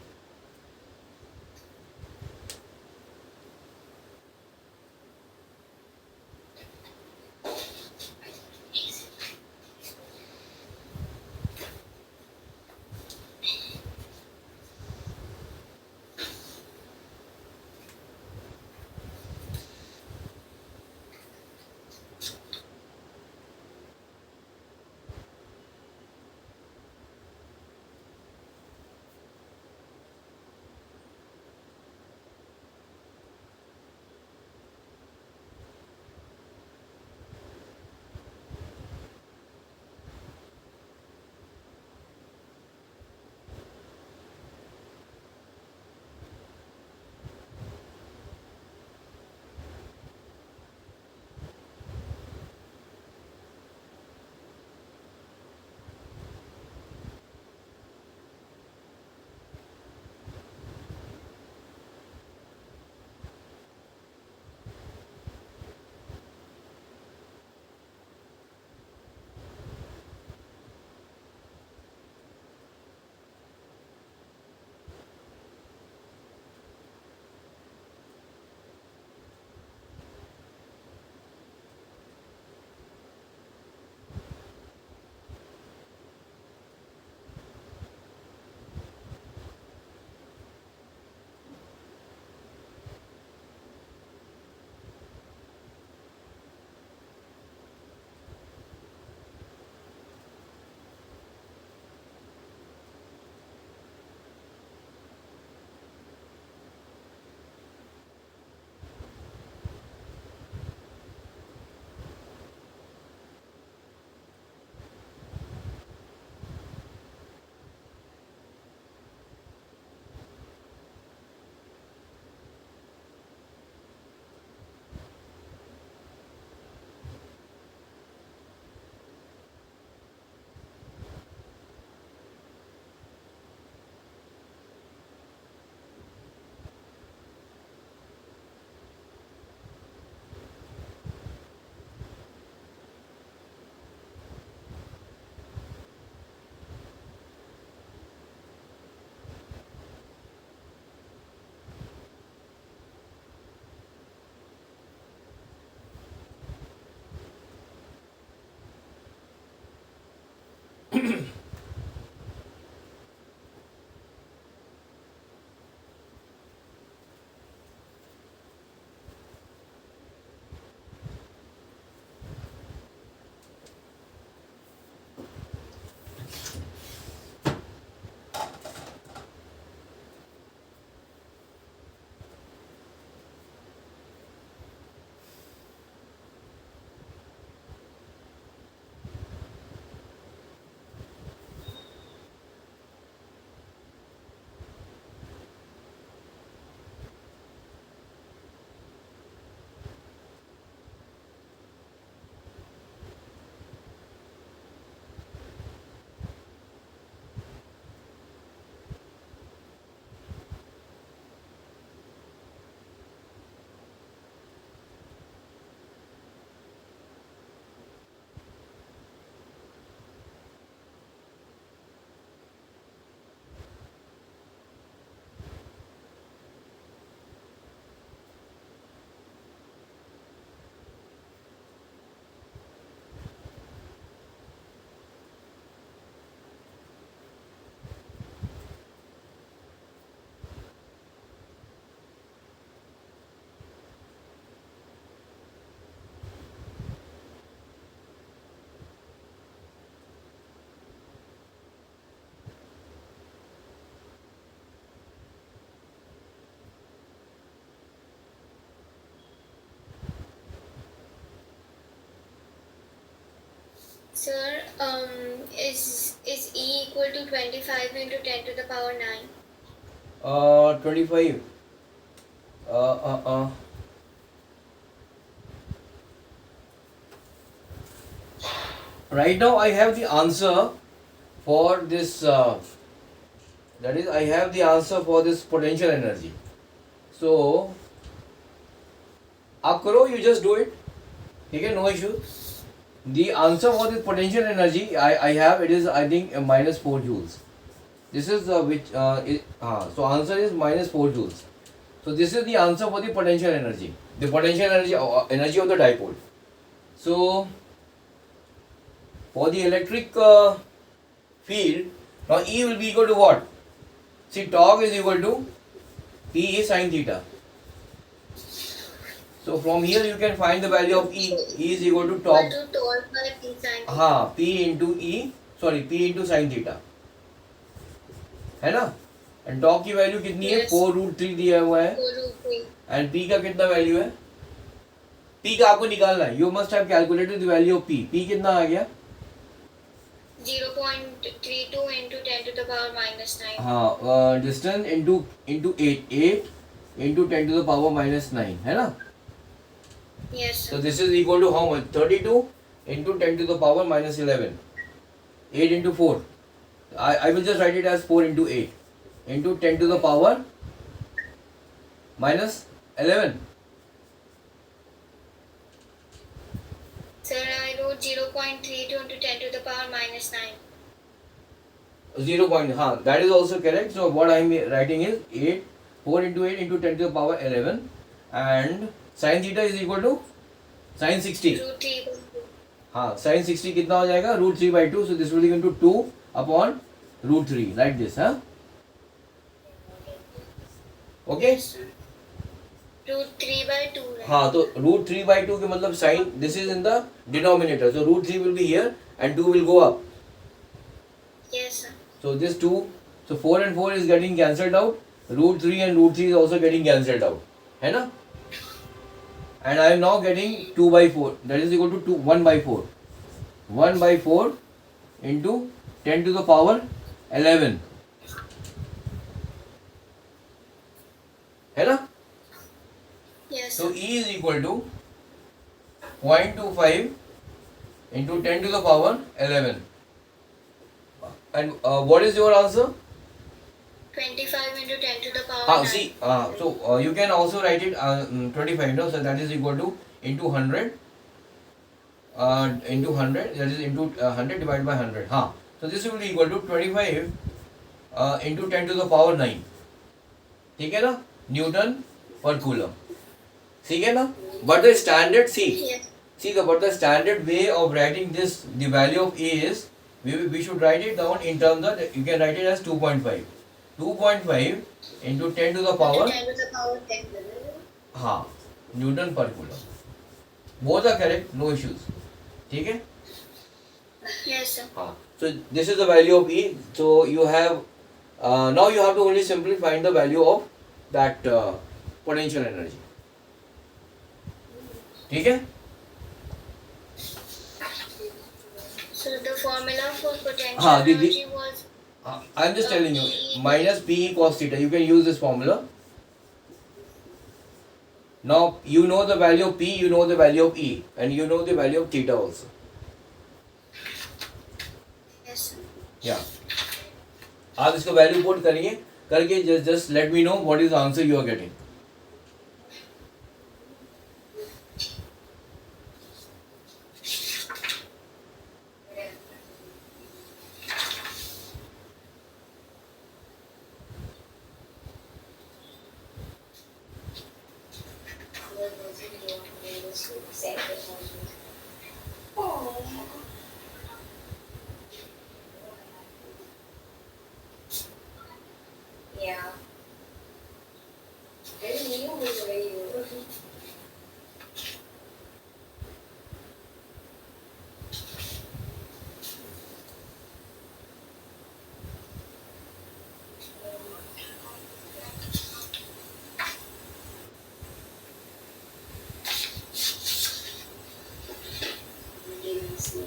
[SPEAKER 2] Sir, is E equal to 25 into 10 to the power 9?
[SPEAKER 1] 25. Right now I have the answer for this. That is, I have the answer for this potential energy. So, आप करो, you just do it. ठीक है, no issue. The answer for this potential energy I have, it is, I think, minus 4 joules. This is so answer is minus 4 joules. So this is the answer for the potential energy. The potential energy of the dipole. So for the electric field, now E will be equal to what? See, torque is equal to P sin theta. So from here you can find the value of E. E is equal to torque.
[SPEAKER 2] Equal to torque by P sin theta.
[SPEAKER 1] हाँ, P into sin theta है ना. And torque की value कितनी है?
[SPEAKER 2] Yes.
[SPEAKER 1] 4√3 दिया हुआ है.
[SPEAKER 2] 4√3.
[SPEAKER 1] And P का कितना वैल्यू है? P का आपको निकालना है. You must have calculated the value of P. P कितना आ गया?
[SPEAKER 2] 0.32 into 10 to the power minus 9.
[SPEAKER 1] हाँ, distance into 8 into 10 to the power minus 9 है ना.
[SPEAKER 2] Yes,
[SPEAKER 1] So
[SPEAKER 2] sir.
[SPEAKER 1] this is equal to how much? 32 into 10 to the power minus 11. 8 into 4. I will just write it as 4 into 8 into 10 to the power minus 11.
[SPEAKER 2] Sir, I wrote 0.32 into 10 to the power minus 9.
[SPEAKER 1] 0 point, that is also correct. So what I am writing is 4 into 8 into 10 to the power 11, and sin theta is equal to sin 60.
[SPEAKER 2] √3 by 2.
[SPEAKER 1] हाँ, sin 60 कितना हो जाएगा? √3 by 2. So this will be equal to 2 upon √3, like this, huh? Okay?
[SPEAKER 2] √3 by 2. Right?
[SPEAKER 1] हाँ, तो √3 by 2 के मतलब sin, this is in the denominator, so √3 will be here and 2 will go up.
[SPEAKER 2] Yes, sir.
[SPEAKER 1] So this 2, so 4 and 4 is getting cancelled out. √3 and √3 is also getting cancelled out, है ना? And I am now getting 2 by 4, that is equal to 1 by 4. 1 by 4 into 10 to the power 11. है ना?
[SPEAKER 2] Yes,
[SPEAKER 1] So
[SPEAKER 2] sir.
[SPEAKER 1] E is equal to 0.25 into 10 to the power 11. And what is your answer?
[SPEAKER 2] 25 into 10 to the power 9.
[SPEAKER 1] See, so you can also write it 25, no? So that is equal to into 100, into 100, that is into 100 divided by 100. So this will be equal to 25 into 10 to the power 9. ठीक है ना? Newton per coulomb. ठीक है ना? But the standard,
[SPEAKER 2] Yes.
[SPEAKER 1] but the standard way of writing this, the value of A is, we should write it down in terms of, you can write it as 2.5. 2.5 into 10 to the power,
[SPEAKER 2] Into 10 to the power 10.
[SPEAKER 1] Newton per coulomb. Both are correct, no issues. ठीक है?
[SPEAKER 2] Yes, sir.
[SPEAKER 1] So this is the value of E. So you have, now you have to only simply find the value of that potential energy. ठीक है?
[SPEAKER 2] So the formula for potential
[SPEAKER 1] हाँ,
[SPEAKER 2] energy was
[SPEAKER 1] I am just telling you, minus P cos theta. You can use this formula. Now you know the value of P, you know the value of E, and you know the value of theta also.
[SPEAKER 2] yes, sir.
[SPEAKER 1] Yeah. आप इसको value put करिए, करके just let me know what is the answer you are getting.
[SPEAKER 3] Yeah. Very new was radio. Didn't see.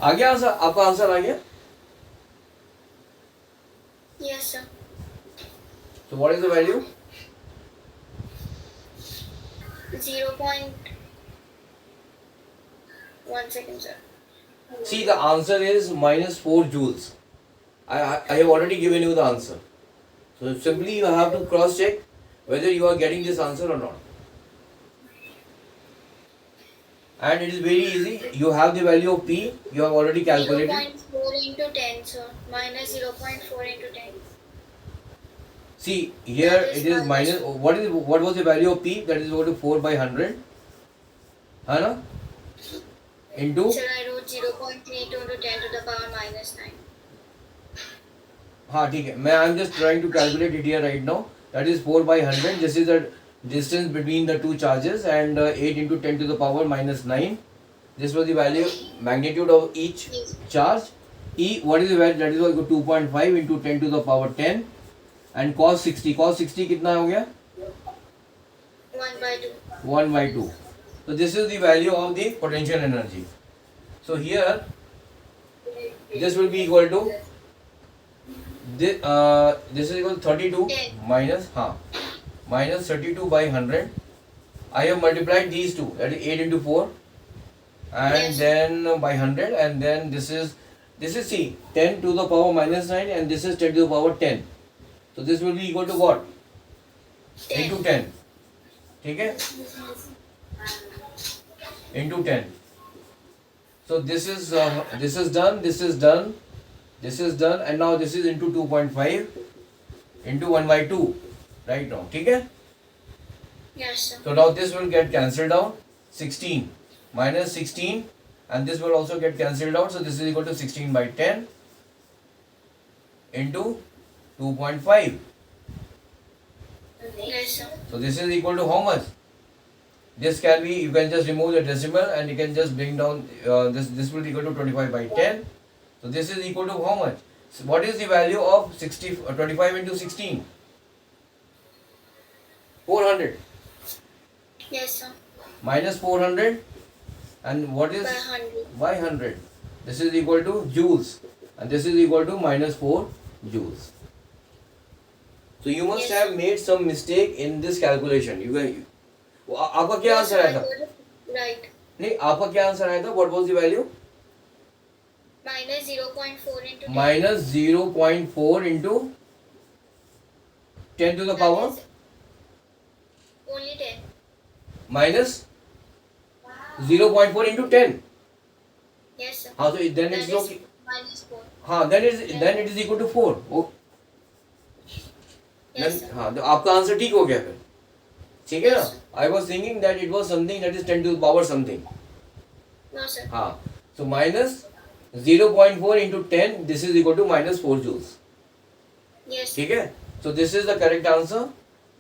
[SPEAKER 1] आ गया answer, आपका answer आ गया.
[SPEAKER 2] Yes, sir.
[SPEAKER 1] So what is the value?
[SPEAKER 2] 1 second, sir.
[SPEAKER 1] See, the answer is minus 4 joules. I have already given you the answer. So simply you have to cross check whether you are getting this answer or not. And it is very easy. You have the value of P. You have already calculated.
[SPEAKER 2] 0.4 into 10, sir. Minus 0.4 into 10.
[SPEAKER 1] See, here
[SPEAKER 2] That is
[SPEAKER 1] it is minus. What was the value of P? That is equal to 4 by 100. Hana? Into.
[SPEAKER 2] Sir, I wrote 0.32 into 10 to the power minus 9.
[SPEAKER 1] हाँ ठीक है, मैं I am just trying to calculate it here right now. That is 4 by 100. This is the distance between the two charges, and 8 into 10 to the power minus 9. This was the value, magnitude of each charge. E, what is the value? That is equal to 2.5 into 10 to the power 10. And cos 60. Cos 60 कितना हो गया?
[SPEAKER 2] 1 by 2.
[SPEAKER 1] 1 by 2. So this is the value of the potential energy. So here this will be equal to this is equal to 32 minus minus 32 by 100. I have multiplied these two, that is 8 into 4, and
[SPEAKER 2] Yes.
[SPEAKER 1] then by 100, and then this is see 10 to the power minus 9, and this is 10 to the power 10. So this will be equal to what?
[SPEAKER 2] 10.
[SPEAKER 1] Into 10. ठीक है? Into 10. So this is done, this is done, this is done, and now this is into 2.5 into 1 by 2 right now. ठीक है?
[SPEAKER 2] Yes, sir.
[SPEAKER 1] So now this will get cancelled out. 16 minus 16, and this will also get cancelled out. So this is equal to 16 by 10 into 2.5.
[SPEAKER 2] Yes, sir.
[SPEAKER 1] So this is equal to how much? This can be, you can just remove the decimal and you can just bring down this will be equal to 25 by 10. So this is equal to how much? So what is the value of 25 into 16? 400
[SPEAKER 2] Yes, sir.
[SPEAKER 1] minus 400, and what is
[SPEAKER 2] By 100.
[SPEAKER 1] by 100? This is equal to joules, and this is equal to minus 4 joules. So you must
[SPEAKER 2] Yes.
[SPEAKER 1] have made some mistake in this calculation. आपका क्या
[SPEAKER 2] Yes,
[SPEAKER 1] answer
[SPEAKER 2] sir,
[SPEAKER 1] आया
[SPEAKER 2] I
[SPEAKER 1] था?
[SPEAKER 2] got it right.
[SPEAKER 1] नहीं, आपका क्या answer आया था? What was the value?
[SPEAKER 2] Minus 0.4 into 10.
[SPEAKER 1] Minus 0.4 into 10 to the
[SPEAKER 2] That
[SPEAKER 1] power
[SPEAKER 2] is only 10.
[SPEAKER 1] minus 0.4 into 10.
[SPEAKER 2] Yes, sir.
[SPEAKER 1] हाँ, so then
[SPEAKER 2] That
[SPEAKER 1] it's
[SPEAKER 2] is
[SPEAKER 1] okay.
[SPEAKER 2] minus 4.
[SPEAKER 1] हाँ, then it is equal to 4. Oh,
[SPEAKER 2] Yes,
[SPEAKER 1] then
[SPEAKER 2] sir.
[SPEAKER 1] हाँ, तो आपका answer ठीक हो गया फिर. ठीक है ना? I was thinking that it was something that is 10 to the power something.
[SPEAKER 2] No, sir.
[SPEAKER 1] हाँ, so minus 0.4 into 10, this is equal to minus 4 joules.
[SPEAKER 2] Yes.
[SPEAKER 1] ठीक है? So this is the correct answer.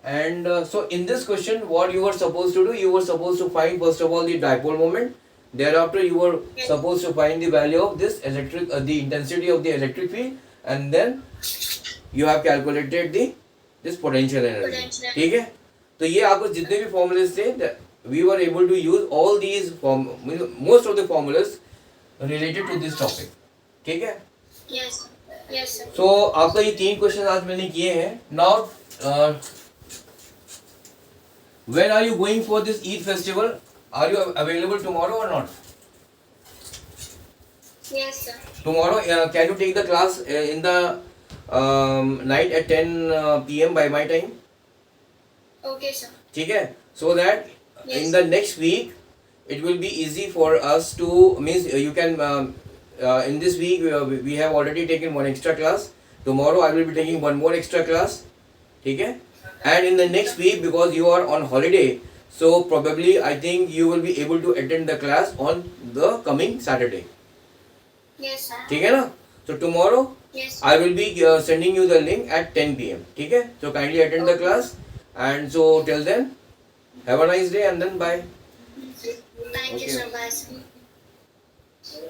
[SPEAKER 1] And so in this question, what you were supposed to do, you were supposed to find first of all the dipole moment. Thereafter, you were
[SPEAKER 2] Yes.
[SPEAKER 1] supposed to find the value of this electric, the intensity of the electric field, and then you have calculated this potential energy.
[SPEAKER 2] Potential.
[SPEAKER 1] ठीक है? तो ये आपको जितने भी formulas थे, we were able to use all these most of the formulas related to this topic. ठीक है?
[SPEAKER 2] Yes. Yes, sir.
[SPEAKER 1] So आपका ये 3 क्वेश्चन आज मैंने किए हैं. Now when are you going for this Eid festival? Are you available tomorrow or not?
[SPEAKER 2] Yes, sir.
[SPEAKER 1] Tomorrow, can you take the class in the night at 10 p.m. by my time?
[SPEAKER 2] Okay, sir.
[SPEAKER 1] ठीक है? So that
[SPEAKER 2] Yes.
[SPEAKER 1] in the next week it will be easy for us to you can in this week we have already taken one extra class. Tomorrow I will be taking one more extra class. ठीक है? And in the next week, because you are on holiday, so probably I think you will be able to attend the class on the coming Saturday.
[SPEAKER 2] Yes, sir.
[SPEAKER 1] ठीक है ना? So tomorrow
[SPEAKER 2] Yes.
[SPEAKER 1] I will be sending you the link at 10 p.m. ठीक है? So kindly attend the class, and so till then, have a nice day and then bye.
[SPEAKER 2] Thank you,
[SPEAKER 1] Okay.
[SPEAKER 2] sir. Bye, sir.